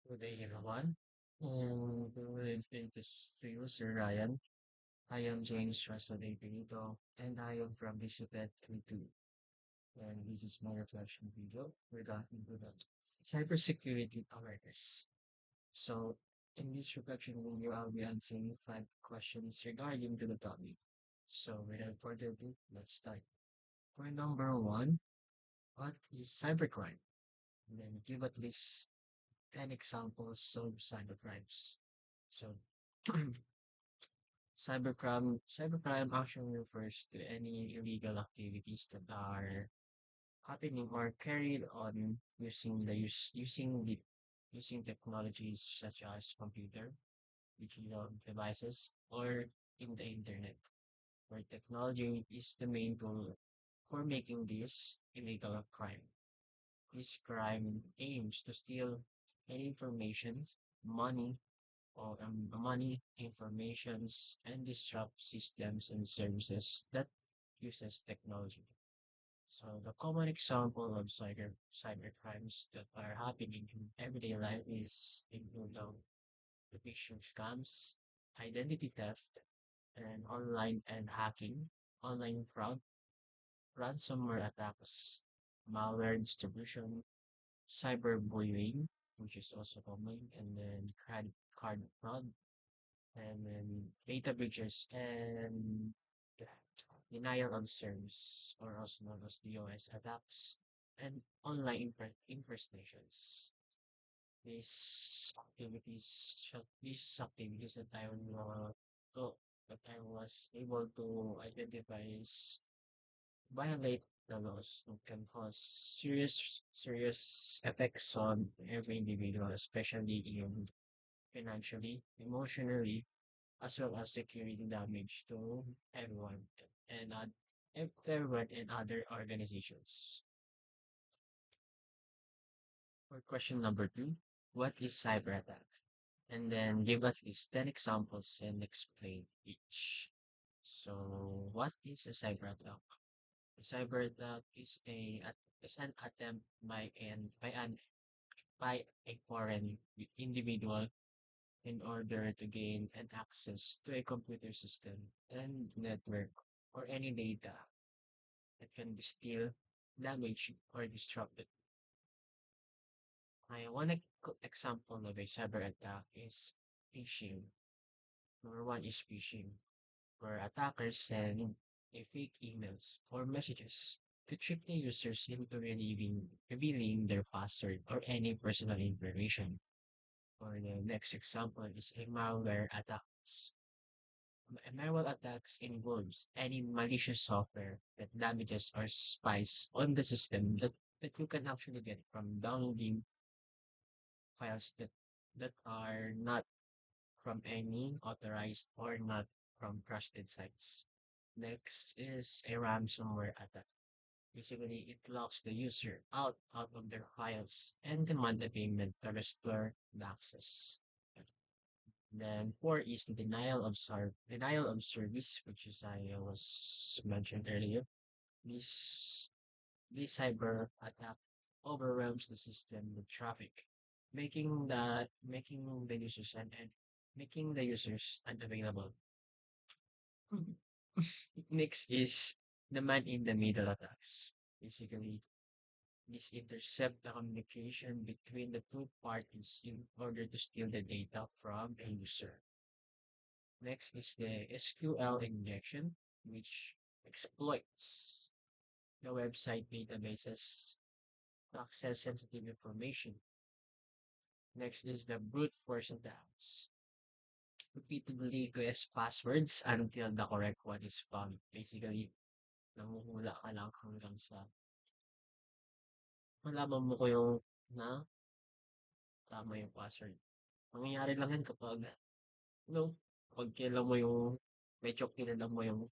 Good day, everyone. Good evening to you, Sir Ryan. I am James Rasaday Benito, and I am from Elizabeth 22. And this is my reflection video regarding to the cybersecurity awareness. So, in this reflection video, I'll be answering 5 questions regarding to the topic. So, without further ado, let's start. For number one, what is cybercrime? And then give at least 10 examples of cybercrimes. So, cybercrime actually refers to any illegal activities that are happening or carried on using technologies such as computer, digital devices, or in the internet, where technology is the main tool for making this illegal crime. This crime aims to steal any information, money, money, informations, and disrupt systems and services that uses technology. So the common example of cyber crimes that are happening in everyday life is include the phishing scams, identity theft, and online and hacking, online fraud, ransomware attacks, malware distribution, cyberbullying, which is also common, and then credit card fraud, and then data breaches and denial of service, or also known as DOS attacks, and online impersonations. These activities that to, that I was able to identify is violate the laws and can cause serious effects on every individual, especially in financially, emotionally, as well as security damage to everyone and everyone in other organizations. For question number two, what is cyber attack? And then give at least 10 examples and explain each. So, what is a cyber attack? A cyber attack is an attempt by a foreign individual in order to gain an access to a computer system and network or any data that can be still damaged or disrupted. One example of a cyber attack is phishing. Number one is phishing, where attackers send a fake emails or messages to trick the users into revealing their password or any personal information. Or the next example is a malware attacks. Malware attacks involves any malicious software that damages or spies on the system that you can actually get from downloading files that are not from any authorized or not from trusted sites. Next is a ransomware attack. Basically, it locks the user out of their files and demand a payment to restore the access. Then four is the denial of service, which is I was mentioned earlier. This this cyber attack overwhelms the system with traffic, making the users and making the users unavailable. Next is the man in the middle attacks. Basically, this intercept the communication between the two parties in order to steal the data from a user. Next is the SQL injection, which exploits the website databases to access sensitive information. Next is the brute force attacks. Repeatedly guess passwords until the correct one is found. Basically, nanguhula ka lang hanggang sa malaman mo ko yung na tama yung password. Mangyayari lang yan kapag, pag kailan mo yung, medyo kilala mo yung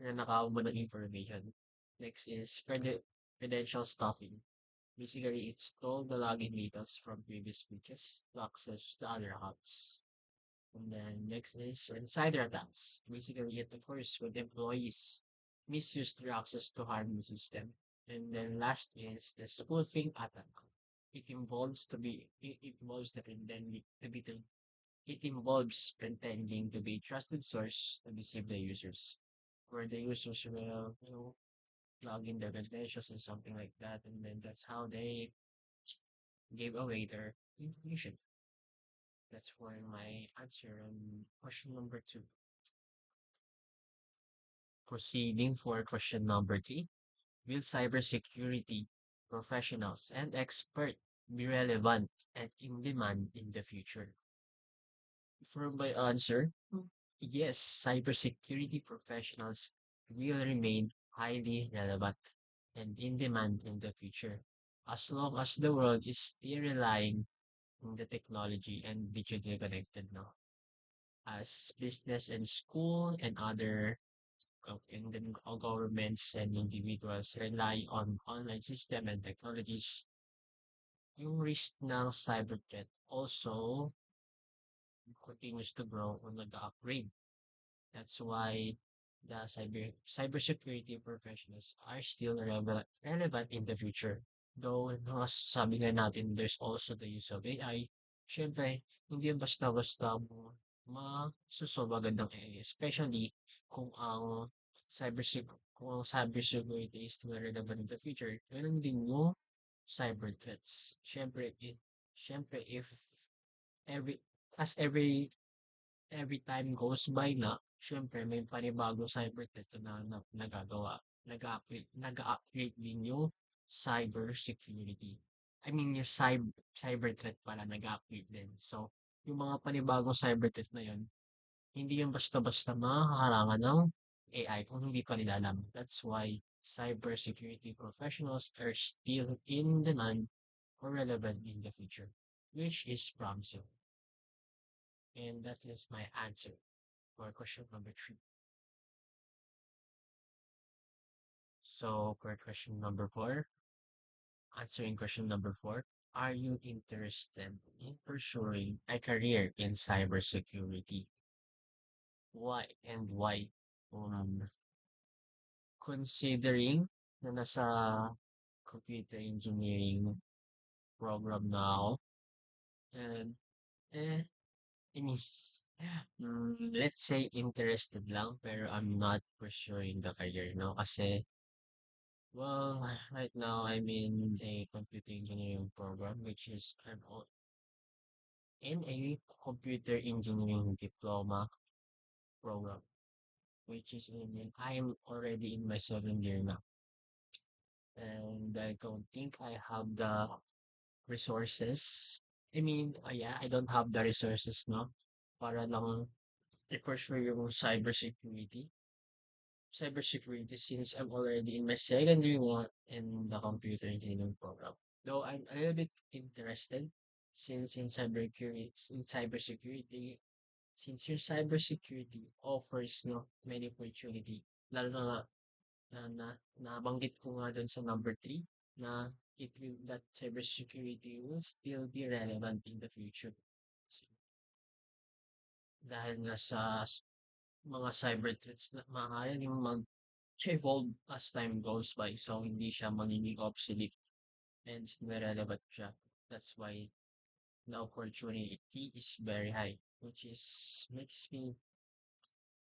nanakaw mo ng information. Next is credential stuffing. Basically, it stole the login details from previous pages to access the other accounts. And then next is insider attacks. Basically, it occurs when employees misuse their access to harm the system. And then last is the spoofing attack. it involves the pretending to be the it involves pretending to be a trusted source to deceive the users, where the users will, log in their credentials and something like that, and then that's how they gave away their information. That's for my answer on question number two. Proceeding for question number three. Will cybersecurity professionals and experts be relevant and in demand in the future? For my answer, yes, cybersecurity professionals will remain highly relevant and in demand in the future, as long as the world is still relying on the technology and digitally connected now. As business and school and other and then governments and individuals rely on online system and technologies, yung risk ng cyber threat also continues to grow or nag-upgrade. That's why the cybersecurity professionals are still relevant in the future. Though, sabi nga natin, there's also the use of AI. Siyempre, hindi yan basta-basta mo masusolve agad ng AI. Especially kung ang cybersecurity is still relevant in the future, ganun din yung cyber threats. Siyempre, if every, as every time goes by na, syempre may panibagong cyber threat na nagagawa. Nag-upgrade din yung cyber security. I mean, yung cyber threat pala nag-upgrade din. So, yung mga panibagong cyber threat na yun, hindi yung basta-basta makakaharangan ng AI kung hindi pa nila alam. That's why cyber security professionals are still in demand or relevant in the future, which is promising. And that is my answer for question number three. So for question number four, answering question number four, are you interested in pursuing a career in cybersecurity? Why and why? Um, Considering na nasa computer engineering program na ako, and I mean, let's say interested lang, pero I'm not pursuing the career, no? Kasi, well, right now I'm in a computer engineering program, which is in a computer engineering diploma program, which is I'm already in my 7th year now. And I don't think I have the resources. I mean, yeah, I don't have the resources, no? Para lang i-pursue yung cybersecurity since I'm already in my 2nd year one in the computer engineering program. Though I'm a little bit interested since in cybersecurity, since your cybersecurity offers no many opportunity, lalo na nabanggit ko nga dun sa number three na that cybersecurity will still be relevant in the future. Dahil nga sa mga cyber threats na maaari yung mag-evolve as time goes by. So, hindi siya magiging obsolete and still relevant siya. That's why the opportunity is very high, which is makes me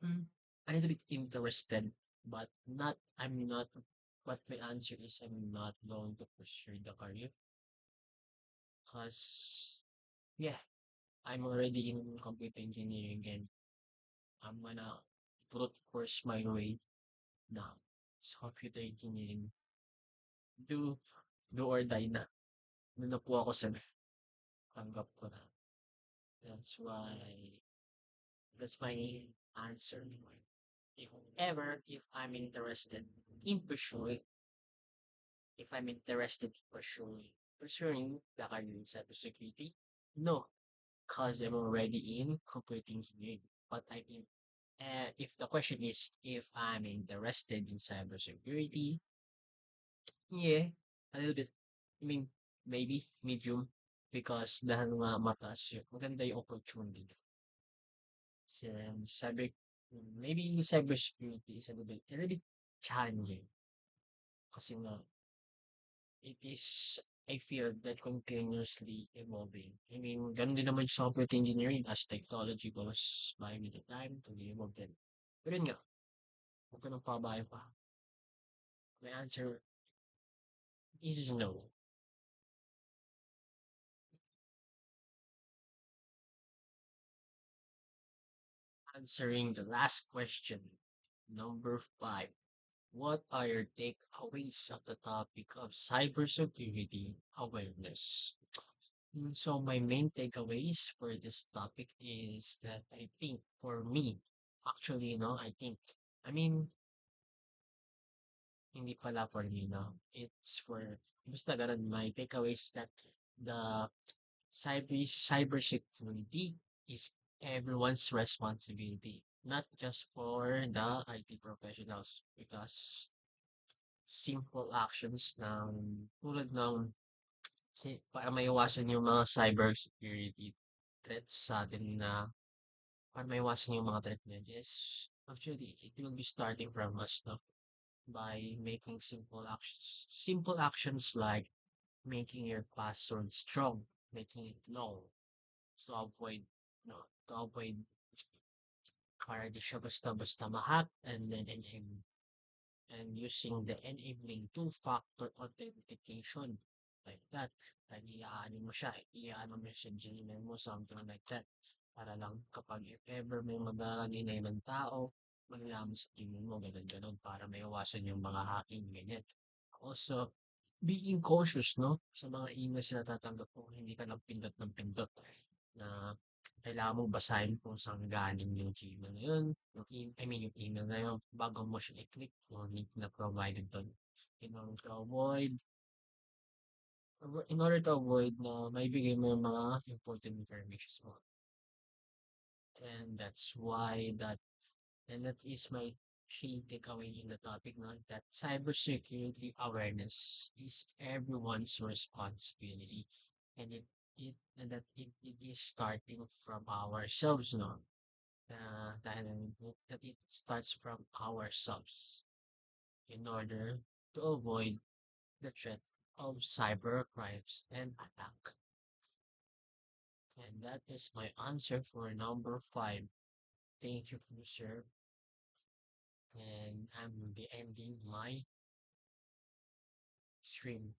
a little bit interested, but but my answer is I'm not going to pursue the career because, yeah, I'm already in computer engineering and I'm gonna brute force my way now sa computer engineering. Do, do or die na. Doon na po ako sa tanggap ko na. That's why, that's my answer. If I'm interested in pursuing, if I'm interested in pursuing the career in cybersecurity, no, because I'm already in computer engineering. But if the question is if I'm interested in cybersecurity, yeah, a little bit. I mean, maybe medium because dahil nga mataas yun, maganda yung opportunity. Since maybe cybersecurity is a little bit challenging kasi nga it is a field that continuously evolving. I mean, ganun din naman yung software engineering as technology goes by with the time to be evolved din. Pero yun nga, huwag ka nang pabayo pa. My answer is no. Answering the last question, number 5. What are your takeaways of the topic of cybersecurity awareness? So my main takeaways for this topic is that I think for me, actually, I think, I mean, hindi pala for me, no? It's for, basta ganun, my takeaways is that the cybersecurity is everyone's responsibility, not just for the IT professionals, because simple actions ng tulad ng para maiwasan yung mga cybersecurity threats sa atin na para maiwasan yung mga threat na yun is actually it will be starting from us, no? By making simple actions like making your password strong, making it long, to avoid, no, to avoid para di siya basta-basta ma-hack, and using the enabling two-factor authentication like that. Like, iaano mo siya, iaano mo siya sa Gmail mo, something like that. Para lang kapag if ever may maglalagay na ibang tao, malalaman sa Gmail mo, ganun-ganun, para maiwasan yung mga hacking, ganyan. Also, being cautious, no? Sa mga emails na natatanggap mo, hindi ka lang pindot ng pindot na kailangan mong basahin kung saan galing yung Gmail na yun, I mean yung email na yun, bago mo siya i-click yung link na provided doon. In order to avoid, na maibigay mo yung mga important information mo. And that's why and that is my key takeaway in the topic now, that cybersecurity awareness is everyone's responsibility. And it is starting from ourselves, no? Dahil that it starts from ourselves in order to avoid the threat of cyber crimes and attack. And that is my answer for number 5. Thank you, sir. And I'm be ending my stream.